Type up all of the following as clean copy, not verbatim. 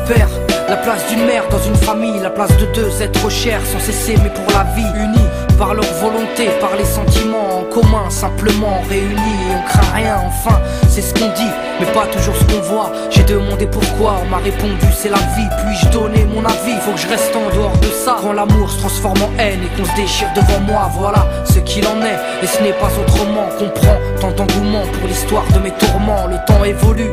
père, la place d'une mère dans une famille, la place de deux êtres chers sans cesser mais pour la vie, unis par leur volonté, par les sentiments en commun, simplement réunis et on craint rien, enfin c'est ce qu'on dit, mais pas toujours ce qu'on voit. J'ai demandé pourquoi, on m'a répondu c'est la vie, puis-je donner mon avis, faut que je reste en dehors de ça. Quand l'amour se transforme en haine et qu'on se déchire devant moi, voilà ce qu'il en est, et ce n'est pas autrement. Comprends tant d'engouement pour l'histoire de mes tourments, le temps évolue.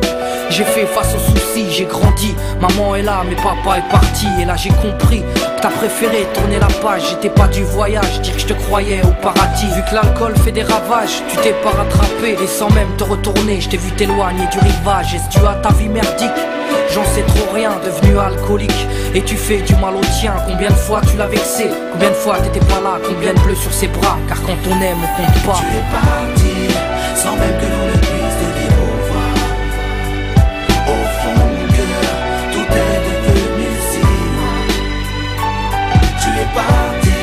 J'ai fait face aux soucis, j'ai grandi, maman est là, mais papa est parti. Et là j'ai compris que t'as préféré tourner la page. J'étais pas du voyage, dire que je te croyais au paradis. Vu que l'alcool fait des ravages, tu t'es pas rattrapé. Et sans même te retourner, je t'ai vu t'éloigner du rivage. Est-ce dû à ta vie merdique? J'en sais trop rien, devenu alcoolique. Et tu fais du mal au tien, combien de fois tu l'as vexé? Combien de fois t'étais pas là, combien de bleus sur ses bras? Car quand on aime, on compte pas. Tu es parti, sans même que l'on ne puisse te dire au revoir. Au fond de mon cœur, tout est devenu si loin. Tu es parti,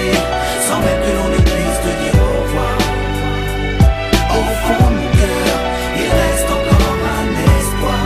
sans même que l'on ne puisse te dire au revoir. Au fond de mon cœur, il reste encore un espoir.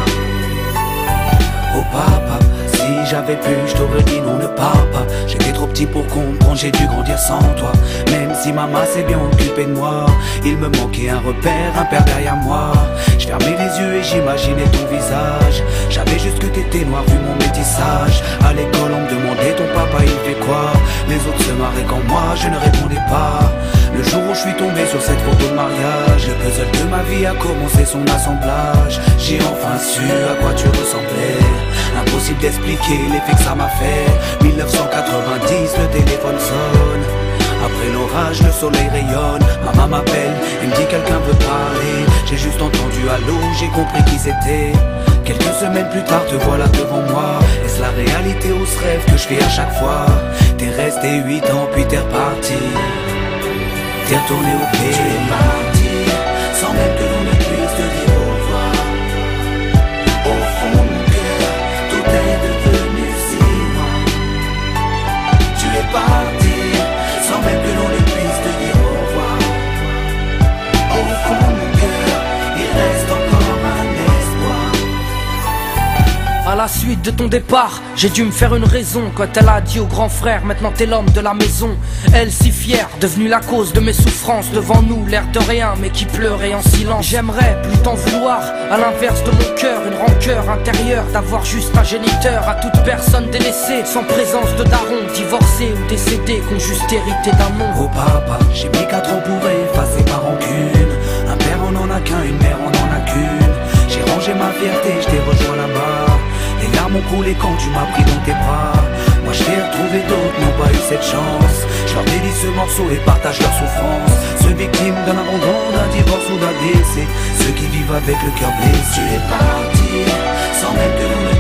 Oh papa, si j'avais pu, je t'aurais dit non, ne pars pas. J'étais trop petit pour comprendre, j'ai dû grandir sans toi. Même si maman s'est bien occupée de moi, il me manquait un repère, un père derrière moi. Je fermais les yeux et j'imaginais ton visage. J'avais juste que t'étais noir vu mon métissage. À l'école on me demandait ton papa il fait quoi. Les autres se marraient quand moi je ne répondais pas. Le jour où je suis tombé sur cette photo de mariage, le puzzle de ma vie a commencé son assemblage. J'ai enfin su à quoi tu ressemblais. Impossible d'expliquer l'effet que ça m'a fait. 1990, le téléphone sonne. Après l'orage, le soleil rayonne. Maman m'appelle et me dit quelqu'un veut parler. J'ai juste entendu allô, j'ai compris qui c'était. Quelques semaines plus tard, te voilà devant moi. Est-ce la réalité ou ce rêve que je fais à chaque fois? T'es resté 8 ans puis t'es reparti. T'es retourné au pays. Tu es parti, sans même que l'on ne puisse te dire au revoir. Au fond de mon cœur, tout est devenu si loin. Tu es parti, sans même que l'on ne puisse te dire au revoir. Au fond de mon cœur, il reste encore un espoir. À la suite de ton départ, j'ai dû me faire une raison. Quand elle a dit au grand frère, maintenant t'es l'homme de la maison. Elle si fière, devenue la cause de mes souffrances. Devant nous, l'air de rien, mais qui pleurait en silence. J'aimerais plus t'en vouloir, à l'inverse de mon cœur. Une rancœur intérieure, d'avoir juste un géniteur. À toute personne délaissée, sans présence de daron. Divorcé ou décédé, qu'on juste hérité d'un nom. Oh papa, j'ai mis 4 ans pour effacer ma rancune. Un père on en a qu'un, une mère on en a qu'une. J'ai rangé ma fierté, je t'ai rejoint là-bas. Les larmes ont coulé quand tu m'as pris dans tes bras. Moi je t'ai retrouvé, d'autres n'ont pas eu cette chance. Je leur dédie ce morceau et partage leur souffrance. Ceux victimes d'un abandon, d'un divorce ou d'un décès. Ceux qui vivent avec le cœur blessé. Tu es parti, sans même que l'on ne